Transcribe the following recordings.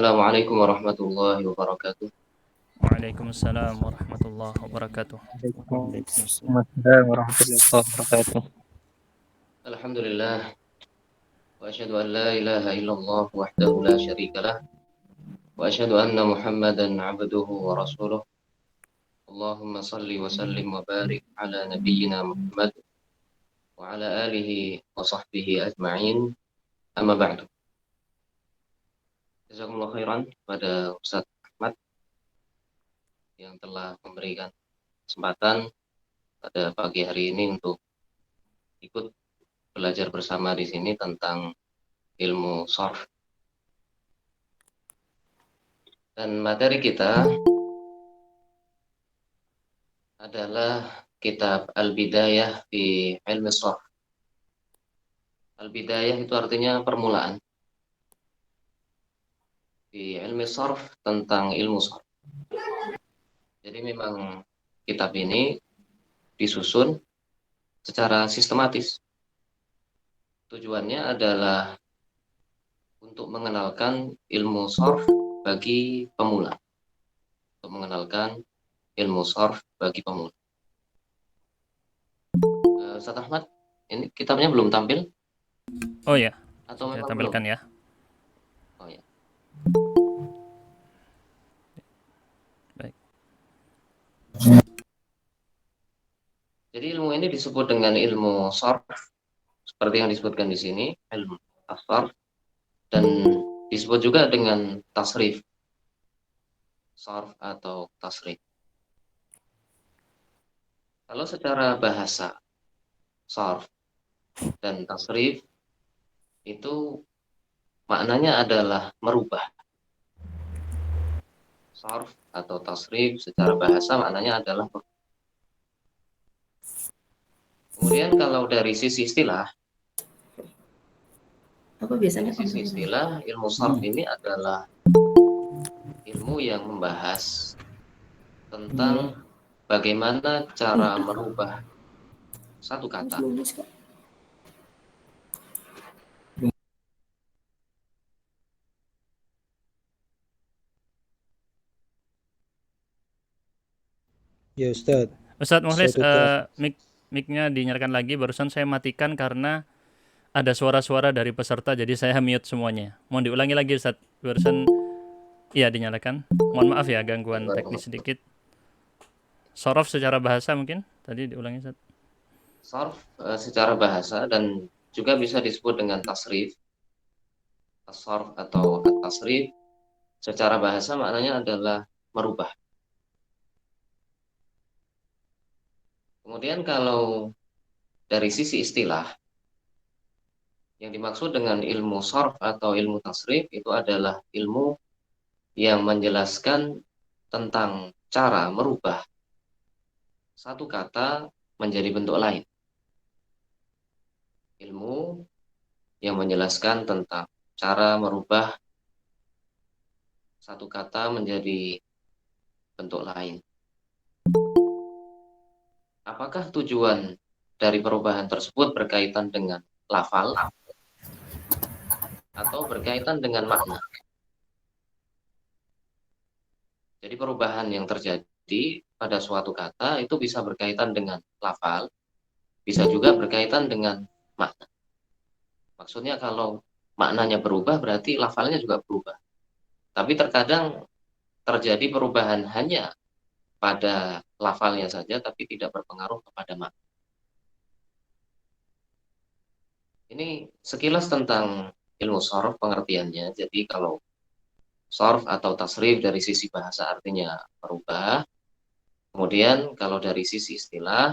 Assalamualaikum warahmatullahi wabarakatuh. Waalaikumsalam warahmatullahi wabarakatuh. Waalaikumsalam warahmatullahi wabarakatuh. Alhamdulillah wa asyhadu an la ilaha illallah wahdahu la syarikalah wa asyhadu anna Muhammadan abduhu wa rasuluh. Allahumma salli wa sallim wa barik ala nabiyyina Muhammad wa ala alihi wa sahbihi ajma'in. Amma ba'du. Jazakumullah khairan kepada Ustaz Ahmad yang telah memberikan kesempatan pada pagi hari ini untuk ikut belajar bersama di sini tentang ilmu sharf. Dan materi kita adalah kitab Al-Bidayah fi Ilmi Sharf. Al-Bidayah itu artinya permulaan. Di Ilmi Sharf tentang ilmu sharf. Jadi memang kitab ini disusun secara sistematis. Tujuannya adalah untuk mengenalkan ilmu sharf bagi pemula. Untuk mengenalkan ilmu sharf bagi pemula. Ustaz Ahmad, ini kitabnya belum tampil? Oh ya, Atau saya memang tampilkan belum? ya. Oh ya. Baik. Jadi ilmu ini disebut dengan ilmu sharf seperti yang disebutkan di sini, ilmu sharf, dan disebut juga dengan tasrif, sharf atau tasrif. Kalau secara bahasa, sharf dan tasrif itu maknanya adalah merubah. Sharf atau tasrif secara bahasa maknanya adalah merubah. Kemudian kalau dari sisi istilah, ilmu sharf ini adalah ilmu yang membahas tentang bagaimana cara merubah satu kata Ya Ustadz, Ustadz Mukhlis, suatu kata. mic-nya dinyalakan lagi. Barusan saya matikan karena ada suara-suara dari peserta, jadi saya mute semuanya. Mohon diulangi lagi Ustadz. Barusan iya dinyalakan. Mohon maaf ya gangguan teknis sedikit. Sorof secara bahasa mungkin tadi diulangi Ustadz. Sarf secara bahasa dan juga bisa disebut dengan tasrif. Sarf atau tasrif secara bahasa maknanya adalah merubah. Kemudian kalau dari sisi istilah, yang dimaksud dengan ilmu sarf atau ilmu tasrif itu adalah ilmu yang menjelaskan tentang cara merubah satu kata menjadi bentuk lain. Ilmu yang menjelaskan tentang cara merubah satu kata menjadi bentuk lain. Apakah tujuan dari perubahan tersebut berkaitan dengan lafal atau berkaitan dengan makna? Jadi perubahan yang terjadi pada suatu kata itu bisa berkaitan dengan lafal, bisa juga berkaitan dengan makna. Maksudnya kalau maknanya berubah berarti lafalnya juga berubah. Tapi terkadang terjadi perubahan hanya pada lafalnya saja tapi tidak berpengaruh kepada makna. Ini sekilas tentang ilmu sharf pengertiannya. Jadi kalau sharf atau tasrif dari sisi bahasa artinya merubah. Kemudian kalau dari sisi istilah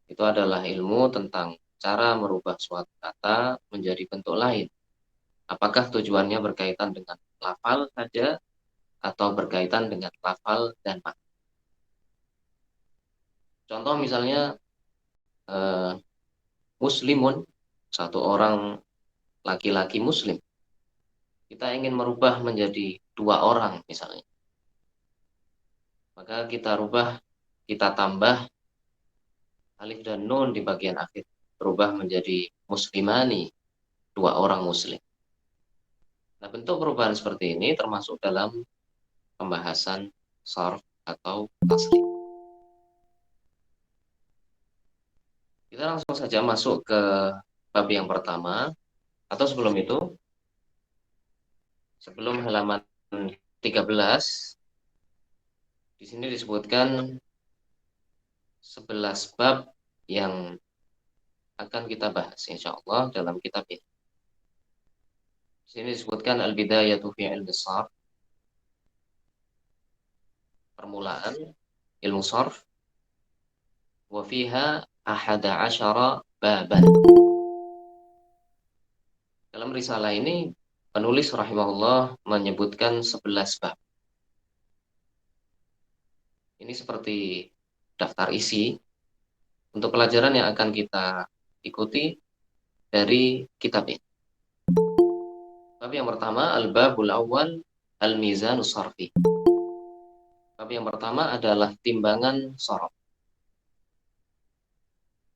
itu adalah ilmu tentang cara merubah suatu kata menjadi bentuk lain. Apakah tujuannya berkaitan dengan lafal saja atau berkaitan dengan lafal dan makna. Contoh misalnya muslimun, satu orang laki-laki muslim. Kita ingin merubah menjadi dua orang misalnya. Maka kita rubah, kita tambah alif dan nun di bagian akhir. Berubah menjadi muslimani, dua orang muslim. Nah, bentuk perubahan seperti ini termasuk dalam pembahasan sarf atau tasrif. Kita langsung saja masuk ke bab yang pertama, atau sebelum itu, sebelum halaman 13, di sini disebutkan 11 bab yang akan kita bahas insya Allah dalam kitab ini. Di sini disebutkan al-bidayatu fi ilmi sarf, permulaan ilmu sarf, wa fiha ahada asyara baban. Dalam risalah ini penulis rahimahullah menyebutkan 11 bab. Ini seperti daftar isi untuk pelajaran yang akan kita ikuti dari kitab ini. Bab yang pertama, al-babul awal al-mizanus sarfi. Bab yang pertama adalah timbangan sorof.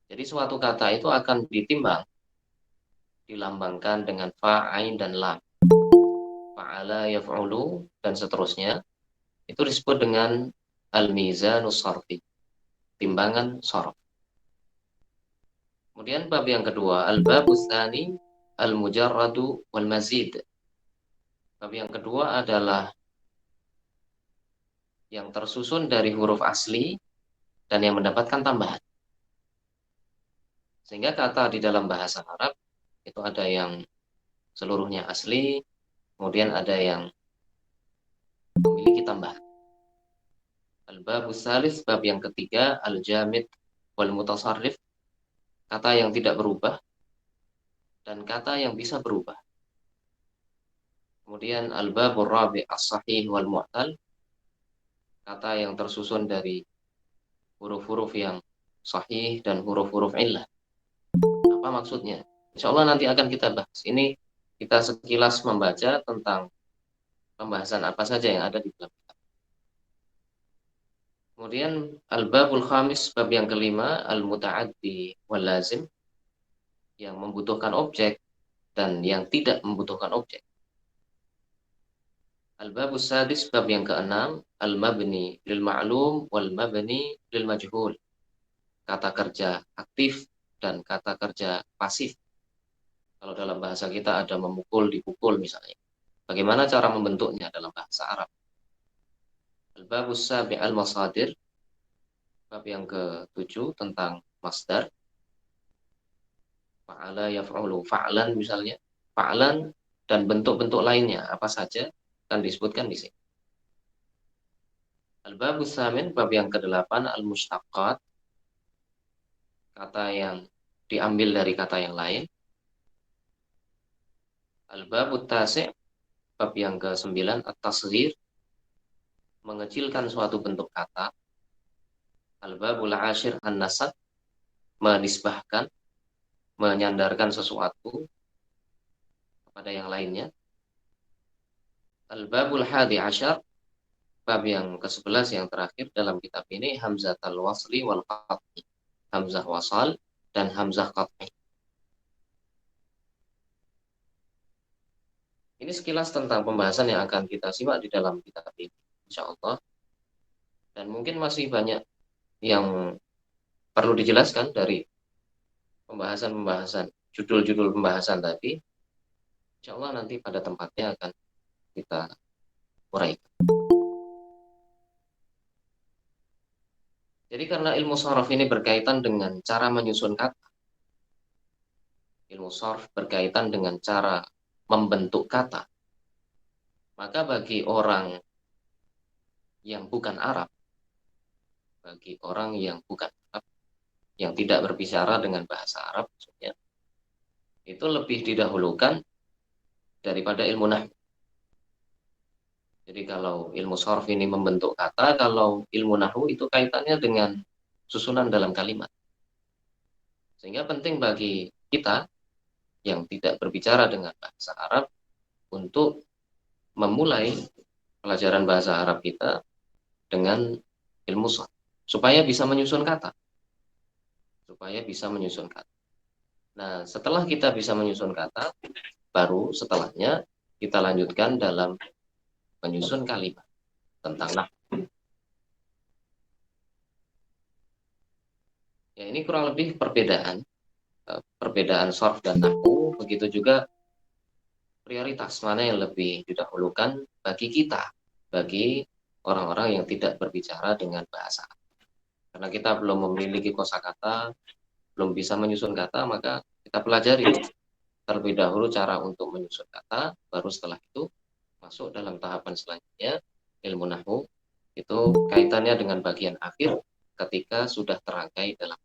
Jadi suatu kata itu akan ditimbang, dilambangkan dengan fa, ain, dan lam. Fa'ala, yaf'ulu, dan seterusnya. Itu disebut dengan al-mizanus sarfi, timbangan sorof. Kemudian bab yang kedua, al-babus tsani al-mujarradu wal mazid. Bab yang kedua adalah yang tersusun dari huruf asli dan yang mendapatkan tambahan. Sehingga kata di dalam bahasa Arab itu ada yang seluruhnya asli, kemudian ada yang memiliki tambahan. Al-babus salis, bab yang ketiga, al-jamid wal mutasarrif, kata yang tidak berubah dan kata yang bisa berubah. Kemudian al-babur rabi' as-sahih wal mu'tal, kata yang tersusun dari huruf-huruf yang sahih dan huruf-huruf illah. Apa maksudnya? Insya Allah nanti akan kita bahas. Ini kita sekilas membaca tentang pembahasan apa saja yang ada di dalam kitab. Kemudian al-babul khamis, bab yang kelima, al-muta'addi wal lazim, yang membutuhkan objek dan yang tidak membutuhkan objek. Al-babus sadis, bab yang keenam, al-mabni lil ma'lum wal mabni lil majhul, kata kerja aktif dan kata kerja pasif. Kalau dalam bahasa kita ada memukul, dipukul misalnya. Bagaimana cara membentuknya dalam bahasa Arab? Al-babus sabi' al-masadir, bab yang ke-7 tentang masdar. Fa'ala yaf'ulu, fa'lan misalnya. Fa'lan dan bentuk-bentuk lainnya apa saja akan disebutkan di sini. Al-babus samin, bab yang ke-8, al-mustaqqat, kata yang diambil dari kata yang lain. Al-babut tasi', bab yang ke-9, at-tasghir, mengecilkan suatu bentuk kata. Al-babul ashir, an-nasab, menisbahkan, menyandarkan sesuatu kepada yang lainnya. Al-babul hadi asyar, bab yang ke-11 yang terakhir dalam kitab ini, hamzatul wasli wal qat'i, hamzah wasal dan hamzah qat'i. Ini sekilas tentang pembahasan yang akan kita simak di dalam kitab ini, insya Allah. Dan mungkin masih banyak yang perlu dijelaskan dari pembahasan-pembahasan, judul-judul pembahasan tadi. Insya Allah nanti pada tempatnya akan kita uraikan. Jadi karena ilmu sharaf ini berkaitan dengan cara menyusun kata, ilmu sharaf berkaitan dengan cara membentuk kata, maka bagi orang yang bukan Arab, bagi orang yang bukan Arab, yang tidak berbicara dengan bahasa Arab, maksudnya, itu lebih didahulukan daripada ilmu nahwu. Jadi kalau ilmu sharaf ini membentuk kata, kalau ilmu nahwu itu kaitannya dengan susunan dalam kalimat. Sehingga penting bagi kita yang tidak berbicara dengan bahasa Arab untuk memulai pelajaran bahasa Arab kita dengan ilmu sharaf supaya bisa menyusun kata. Supaya bisa menyusun kata. Nah, setelah kita bisa menyusun kata, baru setelahnya kita lanjutkan dalam menyusun kalimat tentang nahwu. Ya, ini kurang lebih perbedaan sharf dan nahwu. Begitu juga prioritas mana yang lebih didahulukan bagi kita, bagi orang-orang yang tidak berbicara dengan bahasa. Karena kita belum memiliki kosakata, belum bisa menyusun kata, maka kita pelajari terlebih dahulu cara untuk menyusun kata, baru setelah itu masuk dalam tahapan selanjutnya, ilmu nahwu. Itu kaitannya dengan bagian akhir ketika sudah terangkai dalam